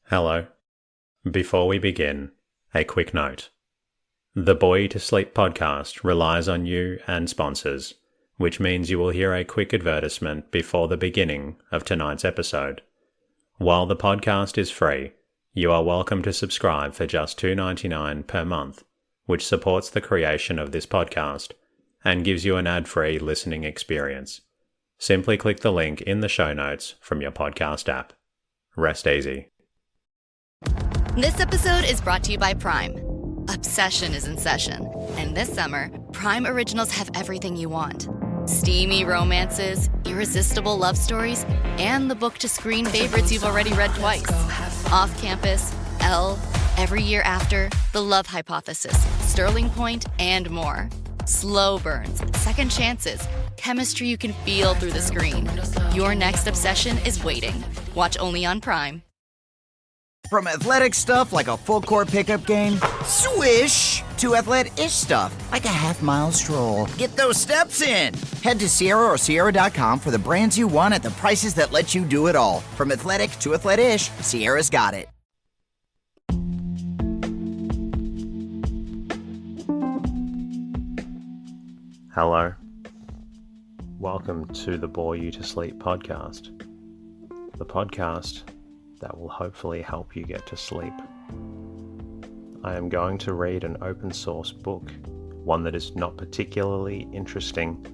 Hello. Before we begin, a quick note. The Boy to Sleep podcast relies on you and sponsors, which means you will hear a quick advertisement before the beginning of tonight's episode. While the podcast is free, you are welcome to subscribe for just $2.99 per month, which supports the creation of this podcast and gives you an ad-free listening experience. Simply click the link in the show notes from your podcast app. Rest easy. This episode is brought to you by Prime. Obsession is in session, and this summer, Prime Originals have everything you want. Steamy romances, irresistible love stories, and the book-to-screen favorites you've already read twice. Off Campus, Elle, Every Year After, The Love Hypothesis, Sterling Point, and more. Slow burns, second chances, chemistry you can feel through the screen. Your next obsession is waiting. Watch only on Prime. From athletic stuff like a full-court pickup game, swish, to athlete-ish stuff like a half-mile stroll. Get those steps in. Head to Sierra or Sierra.com for the brands you want at the prices that let you do it all. From athletic to athlete-ish, Sierra's got it. Hello. Welcome to the Bore You to Sleep podcast. The podcast that will hopefully help you get to sleep. I am going to read an open source book, one that is not particularly interesting,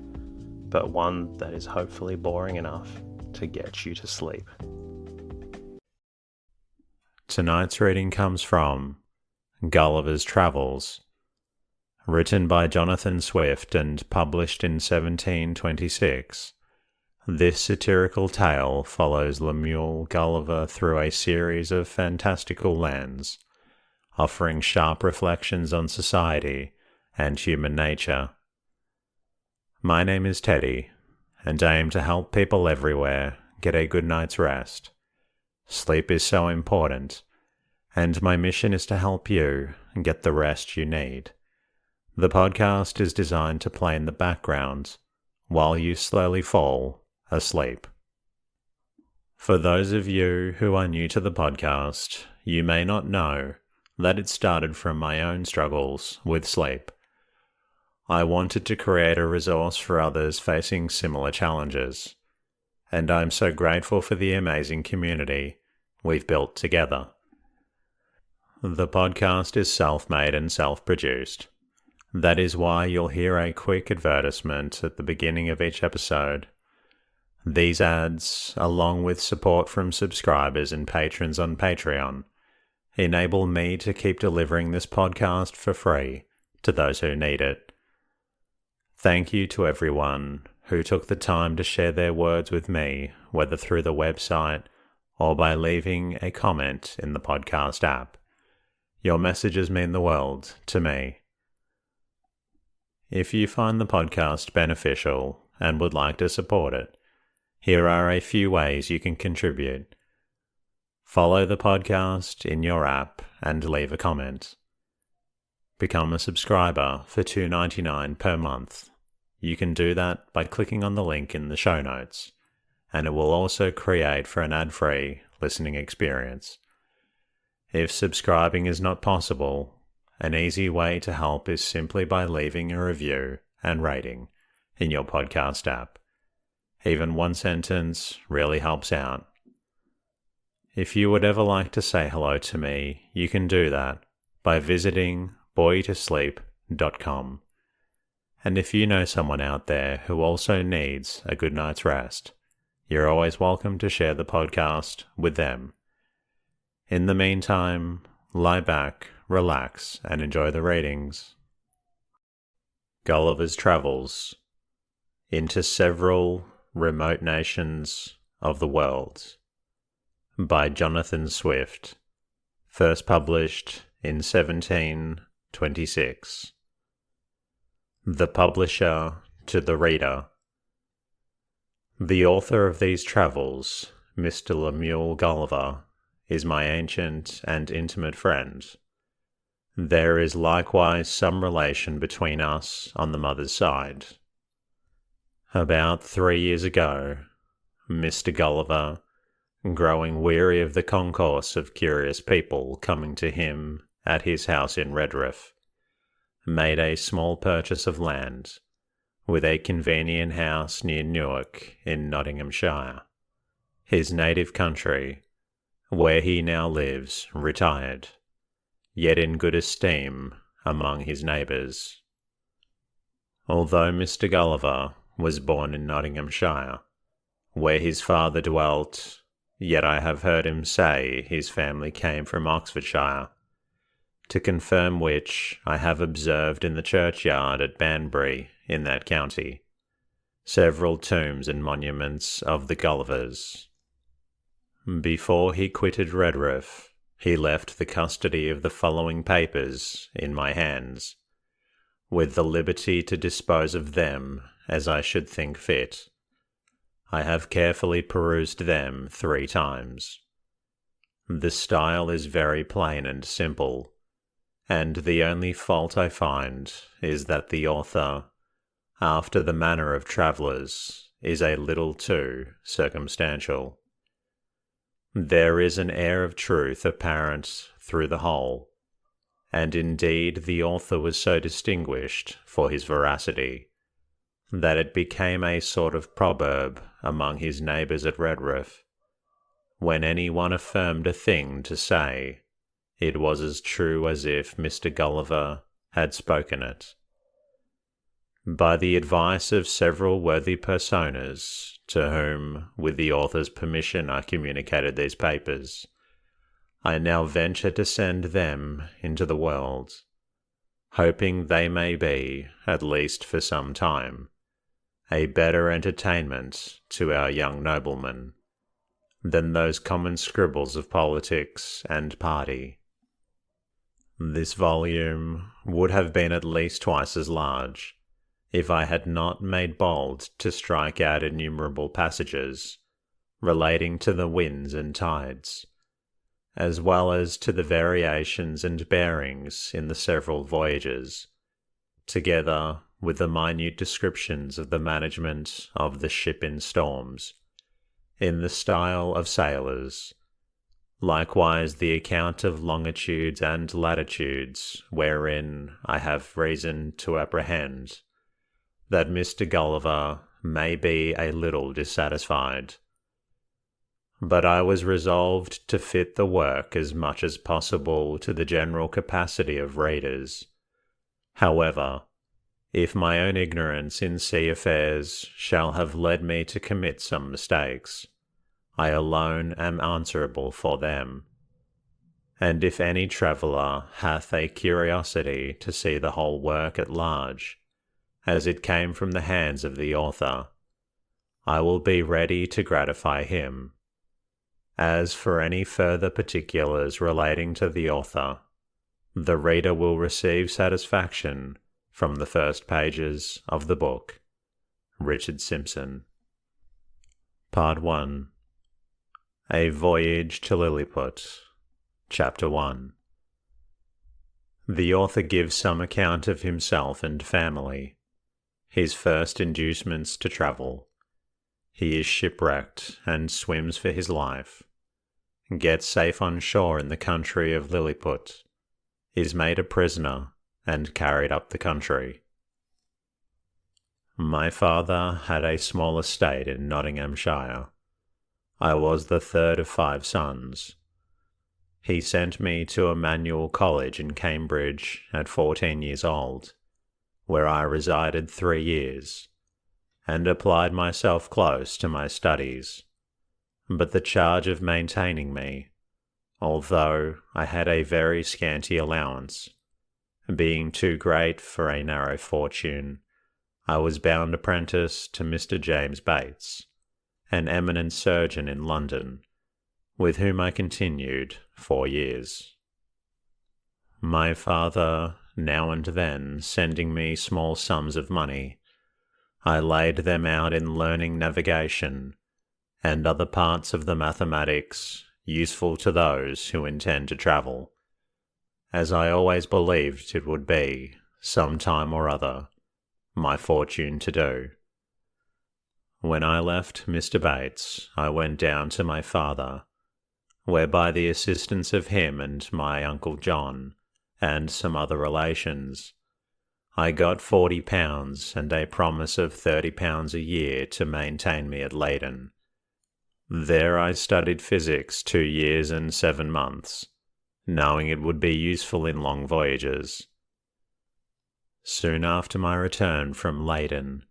but one that is hopefully boring enough to get you to sleep. Tonight's reading comes from Gulliver's Travels, written by Jonathan Swift and published in 1726. This satirical tale follows Lemuel Gulliver through a series of fantastical lands, offering sharp reflections on society and human nature. My name is Teddy, and I aim to help people everywhere get a good night's rest. Sleep is so important, and my mission is to help you get the rest you need. The podcast is designed to play in the background while you slowly fall asleep. For those of you who are new to the podcast, you may not know that it started from my own struggles with sleep. I wanted to create a resource for others facing similar challenges, and I'm so grateful for the amazing community we've built together. The podcast is self-made and self-produced. That is why you'll hear a quick advertisement at the beginning of each episode. These ads, along with support from subscribers and patrons on Patreon, enable me to keep delivering this podcast for free to those who need it. Thank you to everyone who took the time to share their words with me, whether through the website or by leaving a comment in the podcast app. Your messages mean the world to me. If you find the podcast beneficial and would like to support it, here are a few ways you can contribute. Follow the podcast in your app and leave a comment. Become a subscriber for $2.99 per month. You can do that by clicking on the link in the show notes, and it will also create for an ad-free listening experience. If subscribing is not possible, an easy way to help is simply by leaving a review and rating in your podcast app. Even one sentence really helps out. If you would ever like to say hello to me, you can do that by visiting boytosleep.com. And if you know someone out there who also needs a good night's rest, you're always welcome to share the podcast with them. In the meantime, lie back, relax, and enjoy the readings. Gulliver's Travels into Several Remote Nations of the World by Jonathan Swift, first published in 1726. The publisher to the reader. The author of these travels, Mr. Lemuel Gulliver, is my ancient and intimate friend. There is likewise some relation between us on the mother's side. About 3 years ago, Mr. Gulliver growing weary of the concourse of curious people coming to him at his house in Redriff, made a small purchase of land, with a convenient house near Newark in Nottinghamshire, his native country, where he now lives retired, yet in good esteem among his neighbours. Although Mr. Gulliver was born in Nottinghamshire, where his father dwelt, yet I have heard him say his family came from Oxfordshire, to confirm which I have observed in the churchyard at Banbury in that county several tombs and monuments of the Gullivers. Before he quitted Redriff, he left the custody of the following papers in my hands, with the liberty to dispose of them as I should think fit. I have carefully perused them 3 times. The style is very plain and simple, and the only fault I find is that the author, after the manner of travellers, is a little too circumstantial. There is an air of truth apparent through the whole, and indeed the author was so distinguished for his veracity that it became a sort of proverb among his neighbours at Redriff. When any one affirmed a thing to say, it was as true as if Mr. Gulliver had spoken it. By the advice of several worthy personas, to whom, with the author's permission, I communicated these papers, I now venture to send them into the world, hoping they may be, at least for some time, a better entertainment to our young noblemen than those common scribbles of politics and party. This volume would have been at least twice as large, if I had not made bold to strike out innumerable passages relating to the winds and tides, as well as to the variations and bearings in the several voyages, together with the minute descriptions of the management of the ship in storms, in the style of sailors, likewise the account of longitudes and latitudes, wherein I have reason to apprehend that Mr. Gulliver may be a little dissatisfied. But I was resolved to fit the work as much as possible to the general capacity of readers. However, if my own ignorance in sea affairs shall have led me to commit some mistakes, I alone am answerable for them. And if any traveller hath a curiosity to see the whole work at large, as it came from the hands of the author, I will be ready to gratify him. As for any further particulars relating to the author, the reader will receive satisfaction from the first pages of the book. Richard Simpson. Part 1. A Voyage to Lilliput. Chapter 1. The author gives some account of himself and family. His first inducements to travel. He is shipwrecked and swims for his life. Gets safe on shore in the country of Lilliput. Is made a prisoner and carried up the country. My father had a small estate in Nottinghamshire. I was the 3rd of 5 sons. He sent me to a manual college in Cambridge at 14 years old, where I resided 3 years, and applied myself close to my studies. But the charge of maintaining me, although I had a very scanty allowance, being too great for a narrow fortune, I was bound apprentice to Mr. James Bates, an eminent surgeon in London, with whom I continued 4 years. My father, now and then, sending me small sums of money, I laid them out in learning navigation and other parts of the mathematics useful to those who intend to travel, as I always believed it would be, some time or other, my fortune to do. When I left Mr. Bates, I went down to my father, where by the assistance of him and my Uncle John, and some other relations, I got £40 and a promise of £30 a year to maintain me at Leyden. There I studied physics 2 years and 7 months, knowing it would be useful in long voyages. Soon after my return from Leyden,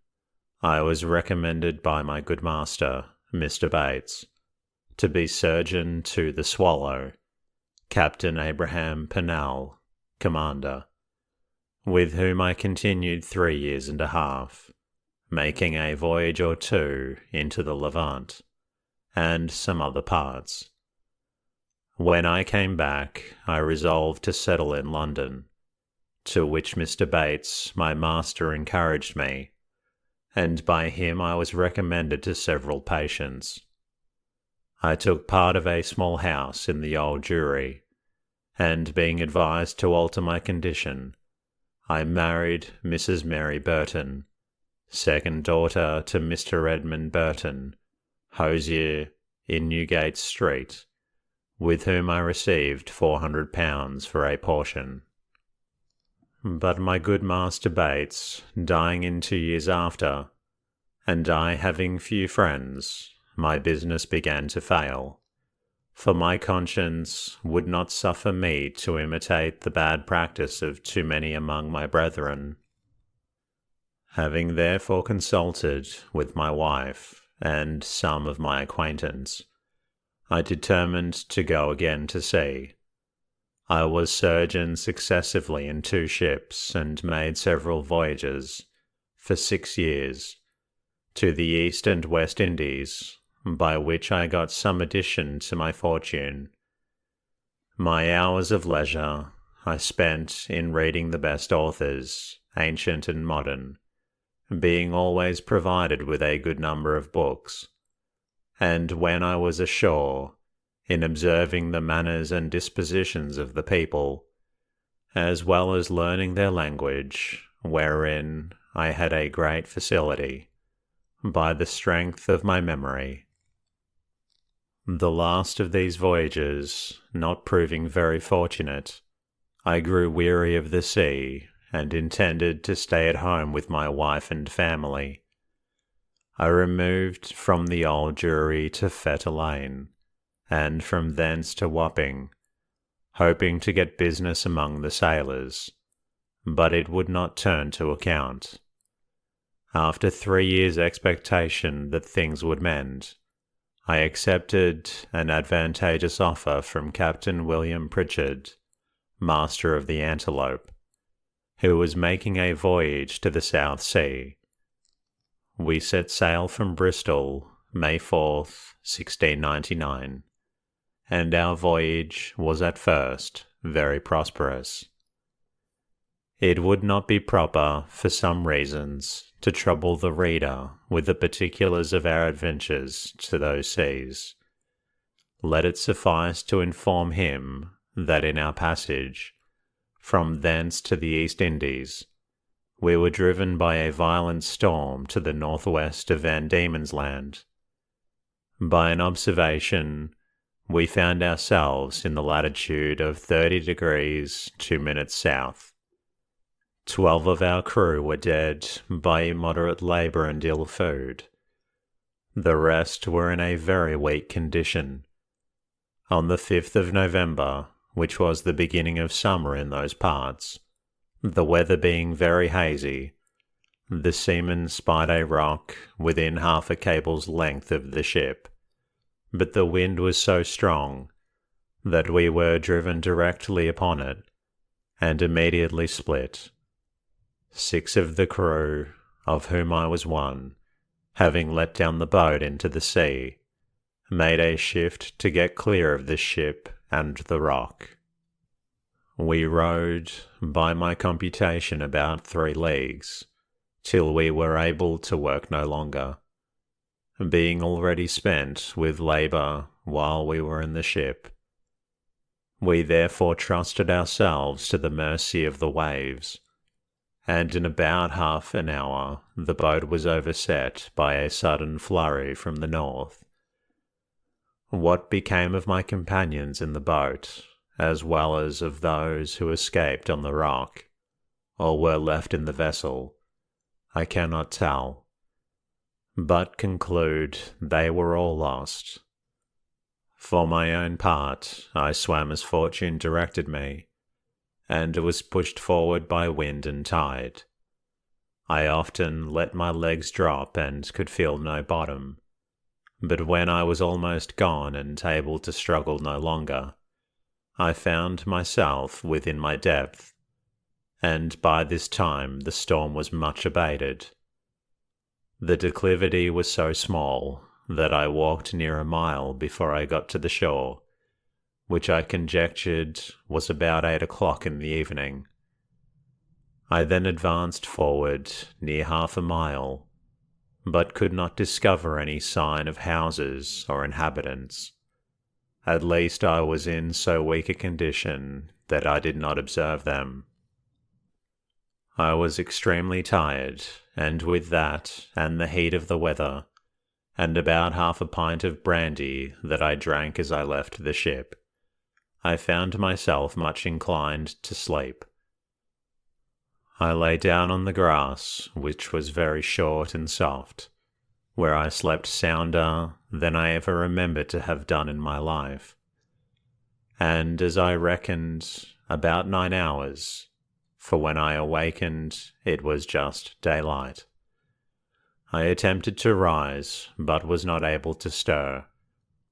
I was recommended by my good master, Mr. Bates, to be surgeon to the Swallow, Captain Abraham Pennell, commander, with whom I continued 3 years and a half, making a voyage or two into the Levant, and some other parts. When I came back, I resolved to settle in London, to which Mr. Bates, my master, encouraged me, and by him I was recommended to several patients. I took part of a small house in the Old Jewry, and being advised to alter my condition, I married Mrs. Mary Burton, second daughter to Mr. Edmund Burton, hosier in Newgate Street, with whom I received £400 for a portion. But my good Master Bates dying in 2 years after, and I having few friends, my business began to fail, for my conscience would not suffer me to imitate the bad practice of too many among my brethren. Having therefore consulted with my wife and some of my acquaintance, I determined to go again to sea. I was surgeon successively in 2 ships and made several voyages, for 6 years, to the East and West Indies, by which I got some addition to my fortune. My hours of leisure I spent in reading the best authors, ancient and modern, being always provided with a good number of books, and when I was ashore, in observing the manners and dispositions of the people, as well as learning their language, wherein I had a great facility, by the strength of my memory. The last of these voyages not proving very fortunate, I grew weary of the sea, and intended to stay at home with my wife and family. I removed from the Old Jewry to Fetter Lane, and from thence to Wapping, hoping to get business among the sailors, but it would not turn to account. After 3 years' expectation that things would mend, I accepted an advantageous offer from Captain William Pritchard, master of the Antelope, who was making a voyage to the South Sea. We set sail from Bristol May 4th, 1699, and our voyage was at first very prosperous. It would not be proper, for some reasons, to trouble the reader with the particulars of our adventures to those seas. Let it suffice to inform him that in our passage, from thence to the East Indies, we were driven by a violent storm to the northwest of Van Diemen's Land. By an observation, we found ourselves in the latitude of 30 degrees 2 minutes south. 12 of our crew were dead by immoderate labour and ill food. The rest were in a very weak condition. On the 5th of November, which was the beginning of summer in those parts, the weather being very hazy, the seamen spied a rock within half a cable's length of the ship, but the wind was so strong that we were driven directly upon it, and immediately split. 6 of the crew, of whom I was one, having let down the boat into the sea, made a shift to get clear of the ship and the rock. We rowed, by my computation, about 3 leagues, till we were able to work no longer, being already spent with labour while we were in the ship. We therefore trusted ourselves to the mercy of the waves, and in about half an hour the boat was overset by a sudden flurry from the north. What became of my companions in the boat, as well as of those who escaped on the rock, or were left in the vessel, I cannot tell, but conclude they were all lost. For my own part, I swam as fortune directed me, and was pushed forward by wind and tide. I often let my legs drop and could feel no bottom, but when I was almost gone and able to struggle no longer, I found myself within my depth, and by this time the storm was much abated. The declivity was so small that I walked near a mile before I got to the shore, which I conjectured was about 8 o'clock in the evening. I then advanced forward near half a mile, but could not discover any sign of houses or inhabitants. At least I was in so weak a condition that I did not observe them. I was extremely tired, and with that and the heat of the weather, and about half a pint of brandy that I drank as I left the ship, I found myself much inclined to sleep. I lay down on the grass, which was very short and soft, where I slept sounder than I ever remember to have done in my life, and as I reckoned, about 9 hours, for when I awakened it was just daylight. I attempted to rise, but was not able to stir,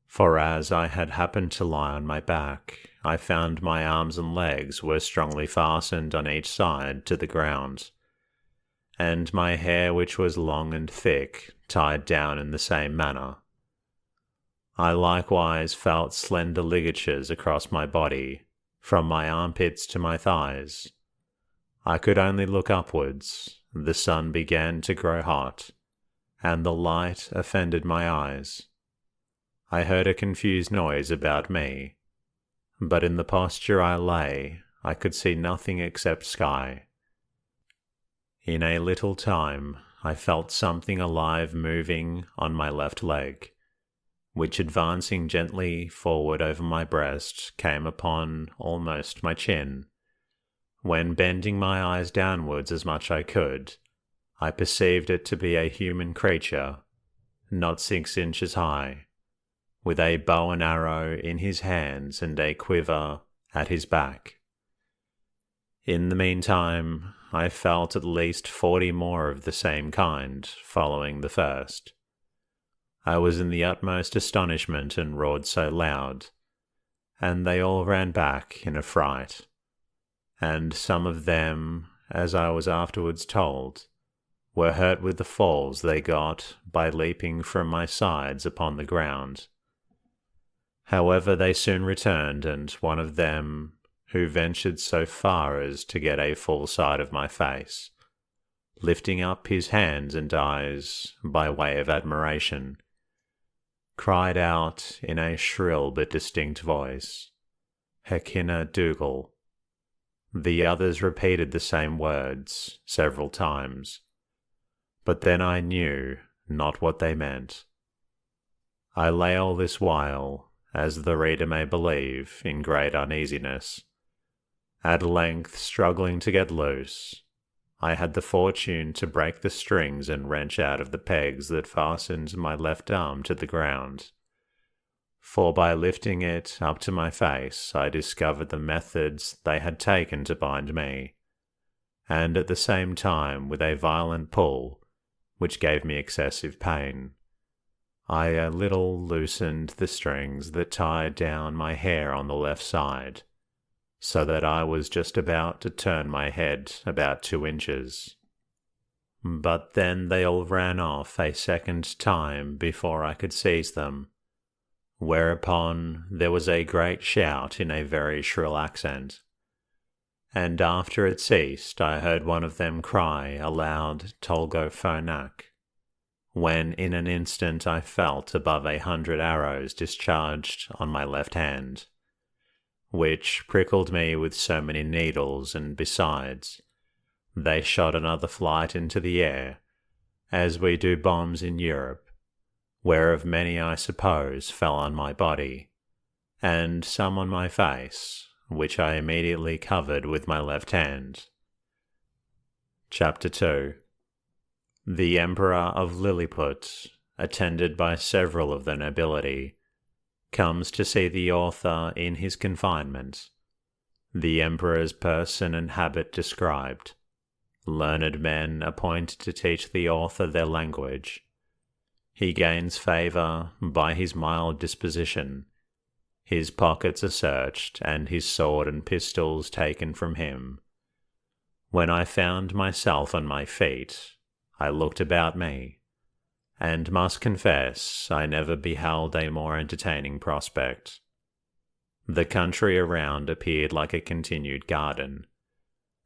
for as I had happened to lie on my back, I found my arms and legs were strongly fastened on each side to the ground, and my hair, which was long and thick, tied down in the same manner. I likewise felt slender ligatures across my body, from my armpits to my thighs. I could only look upwards. The sun began to grow hot, and the light offended my eyes. I heard a confused noise about me, but in the posture I lay, I could see nothing except sky. In a little time, I felt something alive moving on my left leg, which advancing gently forward over my breast came upon almost my chin, when bending my eyes downwards as much I could, I perceived it to be a human creature, not 6 inches high, with a bow and arrow in his hands and a quiver at his back. In the meantime, I felt at least 40 more of the same kind following the first. I was in the utmost astonishment and roared so loud, and they all ran back in a fright, and some of them, as I was afterwards told, were hurt with the falls they got by leaping from my sides upon the ground. However, they soon returned, and one of them, who ventured so far as to get a full sight of my face, lifting up his hands and eyes by way of admiration, cried out in a shrill but distinct voice, "Hekina Dougal." The others repeated the same words several times, but then I knew not what they meant. I lay all this while, as the reader may believe, in great uneasiness. At length, struggling to get loose, I had the fortune to break the strings and wrench out of the pegs that fastened my left arm to the ground, for by lifting it up to my face I discovered the methods they had taken to bind me, and at the same time, with a violent pull, which gave me excessive pain, I a little loosened the strings that tied down my hair on the left side, so that I was just about to turn my head about 2 inches. But then they all ran off a second time before I could seize them, whereupon there was a great shout in a very shrill accent, and after it ceased I heard one of them cry aloud Tolgo Phonak, when in an instant I felt above 100 arrows discharged on my left hand, which prickled me with so many needles, and besides, they shot another flight into the air, as we do bombs in Europe, whereof many, I suppose, fell on my body, and some on my face, which I immediately covered with my left hand. Chapter 2. The Emperor of Lilliput, attended by several of the nobility, comes to see the author in his confinement. The Emperor's person and habit described. Learned men appointed to teach the author their language. He gains favour by his mild disposition. His pockets are searched, and his sword and pistols taken from him. When I found myself on my feet, I looked about me, and must confess I never beheld a more entertaining prospect. The country around appeared like a continued garden,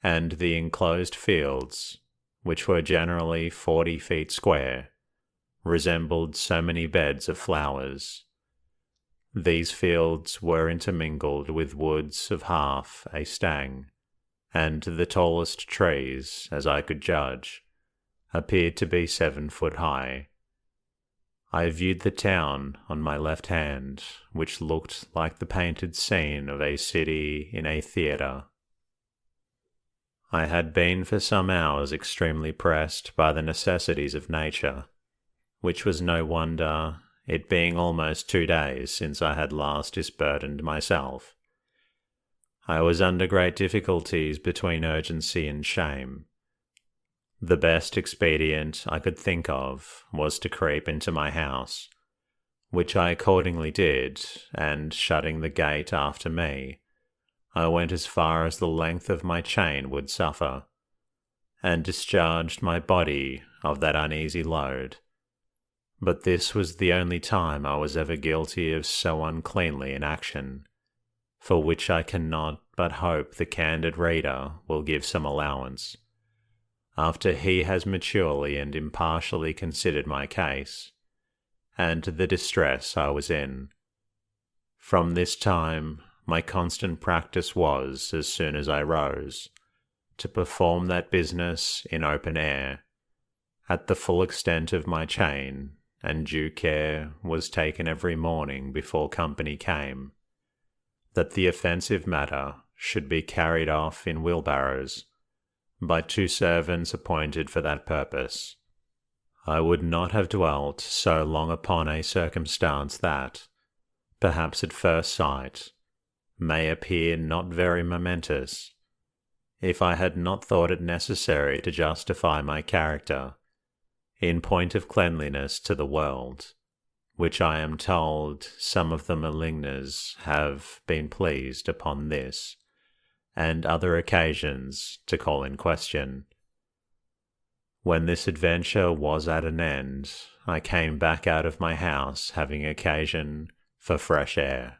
and the enclosed fields, which were generally 40 feet square, resembled so many beds of flowers. These fields were intermingled with woods of half a stang, and the tallest trees, as I could judge, appeared to be 7 foot high. I viewed the town on my left hand, which looked like the painted scene of a city in a theatre. I had been for some hours extremely pressed by the necessities of nature, which was no wonder, it being almost 2 days since I had last disburdened myself. I was under great difficulties between urgency and shame. The best expedient I could think of was to creep into my house, which I accordingly did, and shutting the gate after me, I went as far as the length of my chain would suffer, and discharged my body of that uneasy load. But this was the only time I was ever guilty of so uncleanly an action, for which I cannot but hope the candid reader will give some allowance, after he has maturely and impartially considered my case, and the distress I was in. From this time, my constant practice was, as soon as I rose, to perform that business in open air, at the full extent of my chain, and due care was taken every morning before company came, that the offensive matter should be carried off in wheelbarrows, by 2 servants appointed for that purpose. I would not have dwelt so long upon a circumstance that, perhaps at first sight, may appear not very momentous, if I had not thought it necessary to justify my character in point of cleanliness to the world, which I am told some of the maligners have been pleased upon this and other occasions to call in question. When this adventure was at an end, I came back out of my house having occasion for fresh air.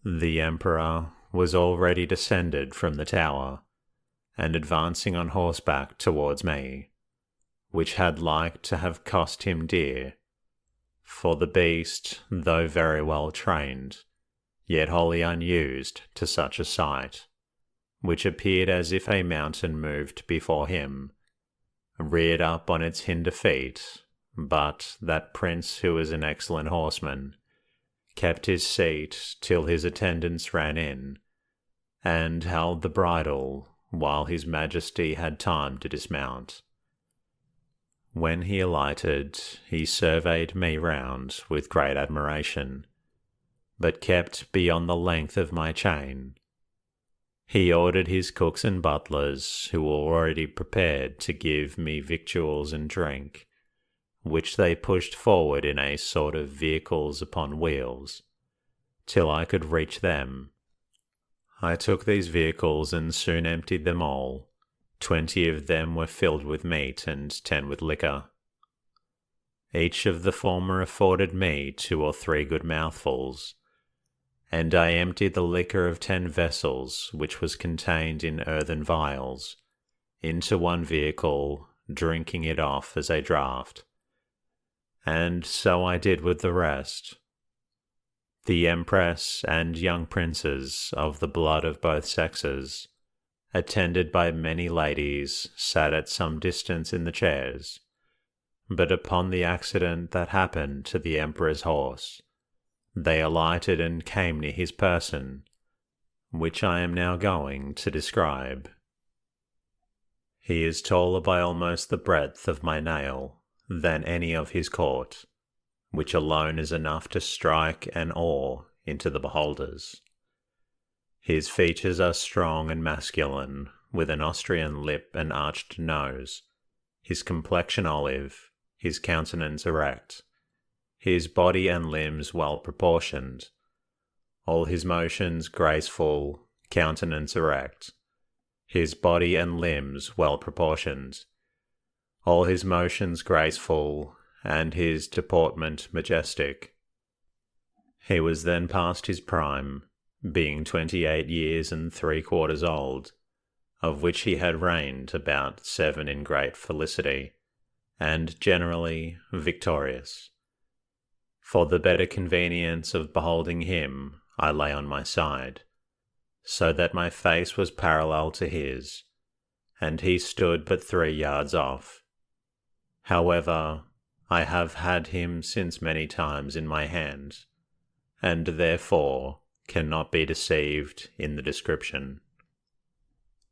The Emperor was already descended from the tower, and advancing on horseback towards me, which had like to have cost him dear, for the beast, though very well trained, yet wholly unused to such a sight, which appeared as if a mountain moved before him, reared up on its hinder feet, but that prince, who was an excellent horseman, kept his seat till his attendants ran in, and held the bridle while his majesty had time to dismount. When he alighted, he surveyed me round with great admiration, but kept beyond the length of my chain. He ordered his cooks and butlers, who were already prepared to give me victuals and drink, which they pushed forward in a sort of vehicles upon wheels, till I could reach them. I took these vehicles and soon emptied them all. 20 of them were filled with meat and 10 with liquor. Each of the former afforded me 2 or 3 good mouthfuls, and I emptied the liquor of 10 vessels, which was contained in earthen vials, into one vehicle, drinking it off as a draught. And so I did with the rest. The Empress and young princes of the blood of both sexes, attended by many ladies, sat at some distance in the chairs. But upon the accident that happened to the Emperor's horse, they alighted and came near his person, which I am now going to describe. He is taller by almost the breadth of my nail than any of his court, which alone is enough to strike an awe into the beholders. His features are strong and masculine, with an Austrian lip and arched nose, his complexion olive, his countenance erect, his body and limbs well proportioned, all his motions graceful, countenance erect, his body and limbs well proportioned, all his motions graceful, and his deportment majestic. He was then past his prime, being 28 years and 3/4 old, of which he had reigned about 7 in great felicity, and generally victorious. For the better convenience of beholding him, I lay on my side, so that my face was parallel to his, and he stood but 3 yards off. However, I have had him since many times in my hand, and therefore cannot be deceived in the description.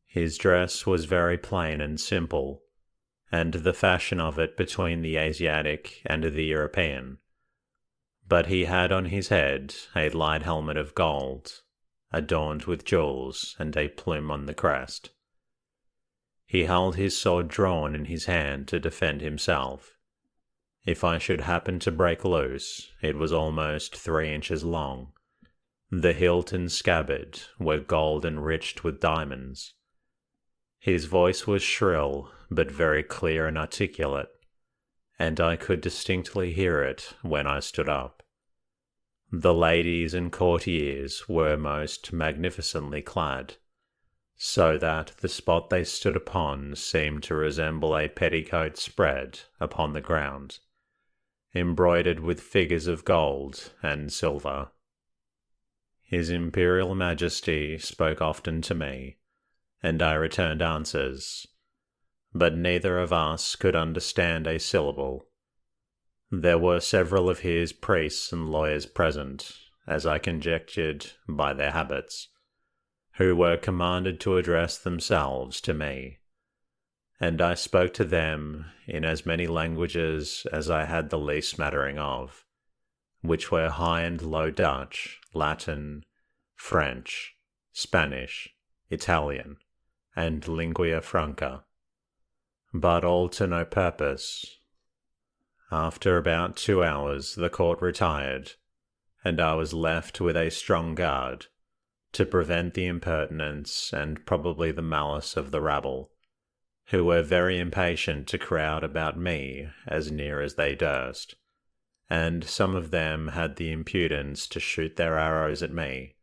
His dress was very plain and simple, and the fashion of it between the Asiatic and the European, but he had on his head a light helmet of gold, adorned with jewels, and a plume on the crest. He held his sword drawn in his hand to defend himself. If I should happen to break loose, it was almost 3 inches long. The hilt and scabbard were gold enriched with diamonds. His voice was shrill, but very clear and articulate, and I could distinctly hear it when I stood up. The ladies and courtiers were most magnificently clad, so that the spot they stood upon seemed to resemble a petticoat spread upon the ground, embroidered with figures of gold and silver. His Imperial Majesty spoke often to me, and I returned answers, but neither of us could understand a syllable. There were several of his priests and lawyers present, as I conjectured by their habits, who were commanded to address themselves to me, and I spoke to them in as many languages as I had the least smattering of, which were High and Low Dutch, Latin, French, Spanish, Italian, and lingua franca, but all to no purpose. After about 2 hours the court retired, and I was left with a strong guard, to prevent the impertinence and probably the malice of the rabble, who were very impatient to crowd about me as near as they durst, and some of them had the impudence to shoot their arrows at me,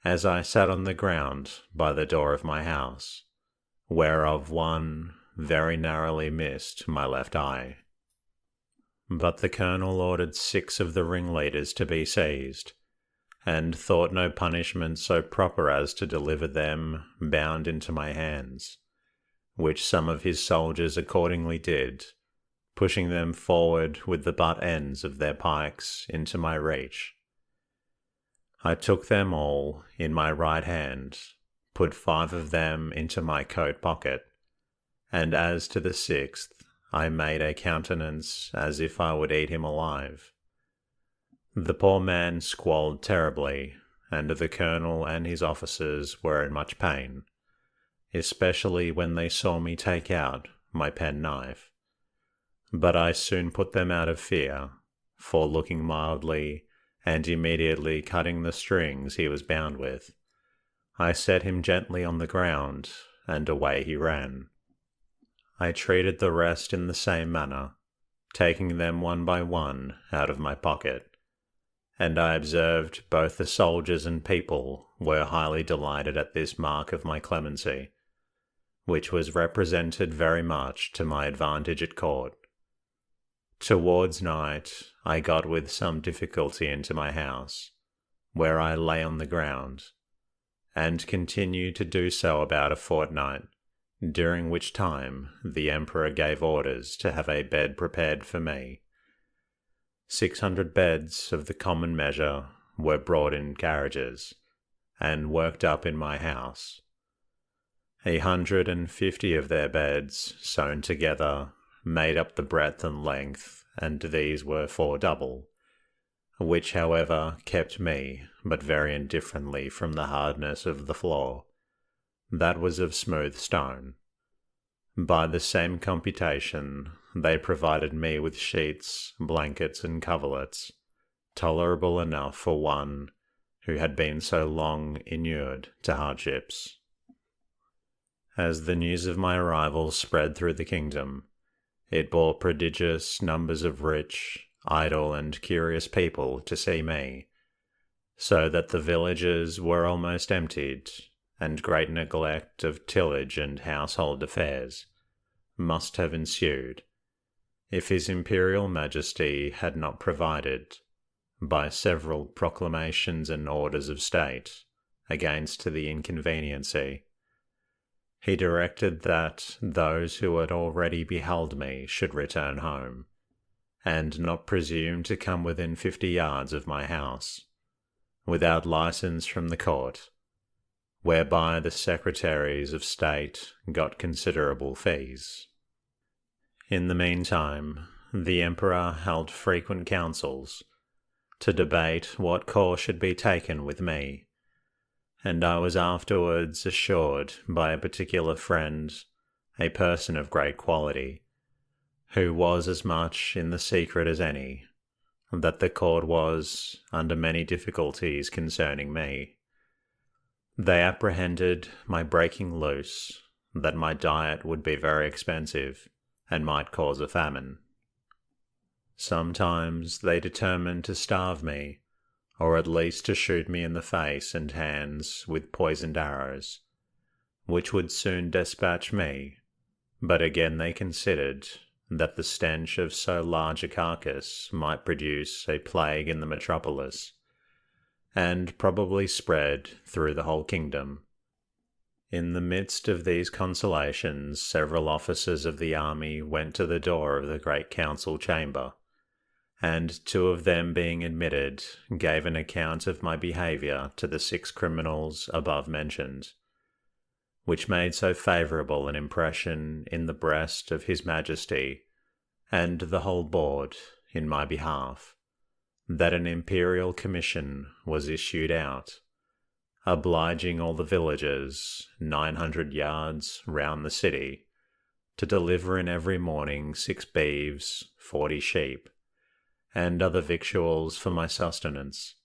as I sat on the ground by the door of my house, whereof one very narrowly missed my left eye. But the colonel ordered 6 of the ringleaders to be seized, and thought no punishment so proper as to deliver them bound into my hands, which some of his soldiers accordingly did, pushing them forward with the butt ends of their pikes into my reach. I took them all in my right hand, put 5 of them into my coat pocket, and as to the 6th, I made a countenance as if I would eat him alive. The poor man squalled terribly, and the colonel and his officers were in much pain, especially when they saw me take out my penknife. But I soon put them out of fear, for looking mildly and immediately cutting the strings he was bound with, I set him gently on the ground, and away he ran. I treated the rest in the same manner, taking them one by one out of my pocket, and I observed both the soldiers and people were highly delighted at this mark of my clemency, which was represented very much to my advantage at court. Towards night I got with some difficulty into my house, where I lay on the ground, and continued to do so about a fortnight, during which time the Emperor gave orders to have a bed prepared for me. 600 beds of the common measure were brought in carriages, and worked up in my house. 150 of their beds, sewn together, made up the breadth and length, and these were 4 double, which, however, kept me but very indifferently from the hardness of the floor. That was of smooth stone. By the same computation, they provided me with sheets, blankets, and coverlets, tolerable enough for one who had been so long inured to hardships. As the news of my arrival spread through the kingdom, it bore prodigious numbers of rich, idle, and curious people to see me, so that the villages were almost emptied, and great neglect of tillage and household affairs must have ensued, if His Imperial Majesty had not provided, by several proclamations and orders of state, against the inconveniency. He directed that those who had already beheld me should return home, and not presume to come within 50 yards of my house, without license from the court, whereby the secretaries of state got considerable fees. In the meantime, the Emperor held frequent councils to debate what course should be taken with me, and I was afterwards assured by a particular friend, a person of great quality, who was as much in the secret as any, that the court was under many difficulties concerning me. They apprehended my breaking loose, that my diet would be very expensive, and might cause a famine. Sometimes they determined to starve me, or at least to shoot me in the face and hands with poisoned arrows, which would soon despatch me, but again they considered that the stench of so large a carcass might produce a plague in the metropolis, and probably spread through the whole kingdom. In the midst of these consolations, several officers of the army went to the door of the great council chamber, and 2 of them being admitted, gave an account of my behaviour to the 6 criminals above mentioned, which made so favourable an impression in the breast of His Majesty and the whole board in my behalf, that an imperial commission was issued out, obliging all the villagers 900 yards round the city to deliver in every morning 6 beeves, 40 sheep, and other victuals for my sustenance,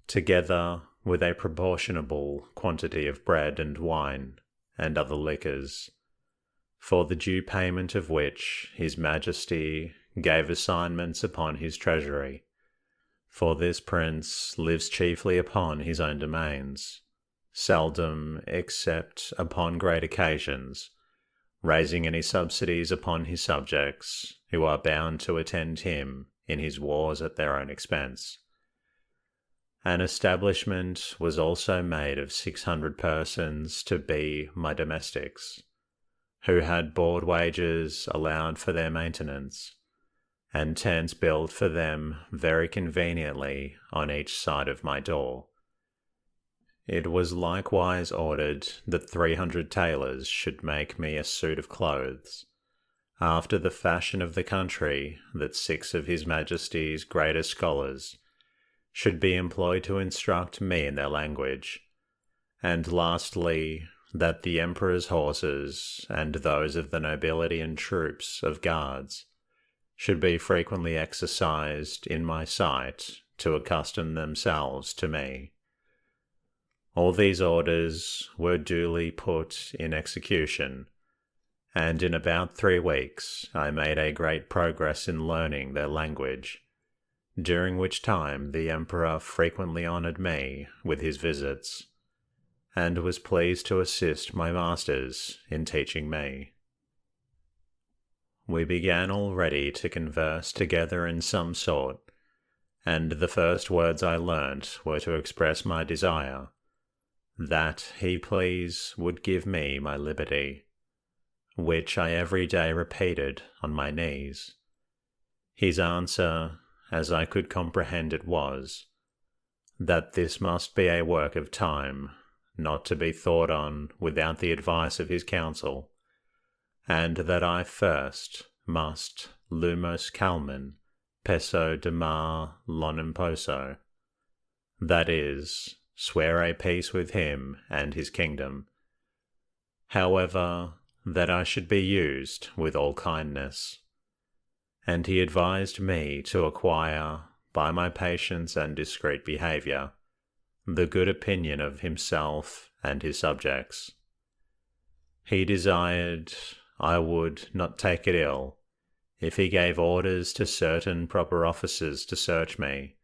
together with a proportionable quantity of bread and wine and other liquors, for the due payment of which His Majesty gave assignments upon his treasury. For this prince lives chiefly upon his own domains, seldom except upon great occasions, raising any subsidies upon his subjects, who are bound to attend him in his wars at their own expense. An establishment was also made of 600 persons to be my domestics, who had board wages allowed for their maintenance, and tents built for them very conveniently on each side of my door. It was likewise ordered that 300 tailors should make me a suit of clothes, after the fashion of the country, that 6 of His Majesty's greatest scholars should be employed to instruct me in their language, and lastly, that the Emperor's horses and those of the nobility and troops of guards should be frequently exercised in my sight to accustom themselves to me. All these orders were duly put in execution, and in about 3 weeks I made a great progress in learning their language, during which time the Emperor frequently honoured me with his visits, and was pleased to assist my masters in teaching me. We began already to converse together in some sort, and the first words I learnt were to express my desire that he please would give me my liberty, which I every day repeated on my knees. His answer, as I could comprehend it, was, that this must be a work of time, not to be thought on without the advice of his counsel, and that I first must lumos calmen pesso de mar lonimposo, that is, swear a peace with him and his kingdom. However, that I should be used with all kindness. And he advised me to acquire, by my patience and discreet behaviour, the good opinion of himself and his subjects. He desired I would not take it ill if he gave orders to certain proper officers to search me,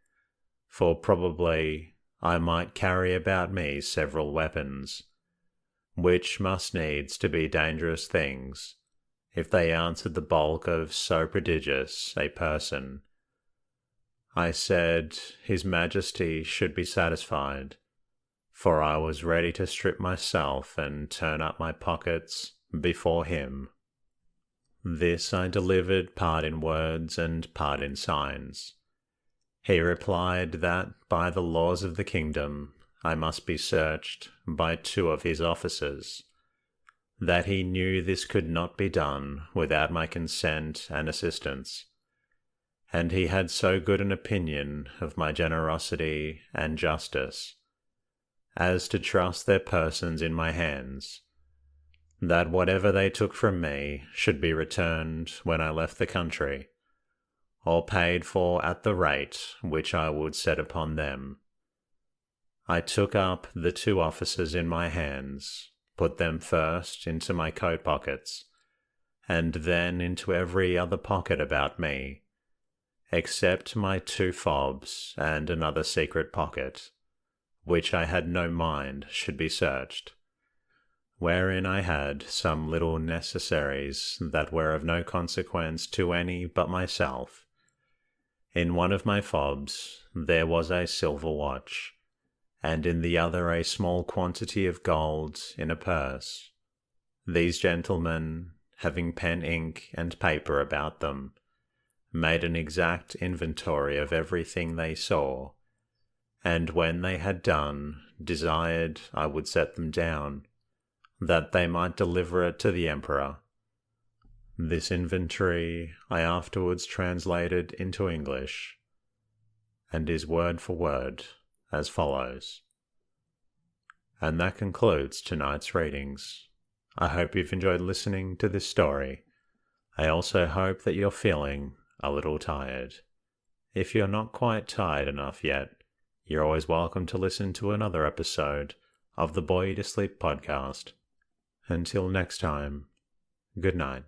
for probably I might carry about me several weapons, which must needs to be dangerous things, if they answered the bulk of so prodigious a person. I said his Majesty should be satisfied, for I was ready to strip myself and turn up my pockets before him. This I delivered part in words and part in signs. He replied that by the laws of the kingdom I must be searched by 2 of his officers, that he knew this could not be done without my consent and assistance, and he had so good an opinion of my generosity and justice as to trust their persons in my hands, that whatever they took from me should be returned when I left the country, or paid for at the rate which I would set upon them. I took up the 2 officers in my hands, put them first into my coat pockets, and then into every other pocket about me, except my 2 fobs and another secret pocket, which I had no mind should be searched, wherein I had some little necessaries that were of no consequence to any but myself. In one of my fobs there was a silver watch, and in the other a small quantity of gold in a purse. These gentlemen, having pen, ink, and paper about them, made an exact inventory of everything they saw, and when they had done, desired I would set them down, that they might deliver it to the emperor. This inventory I afterwards translated into English, and is word for word as follows. And that concludes tonight's readings. I hope you've enjoyed listening to this story. I also hope that you're feeling a little tired. If you're not quite tired enough yet, you're always welcome to listen to another episode of the Boy to Sleep podcast. Until next time, good night.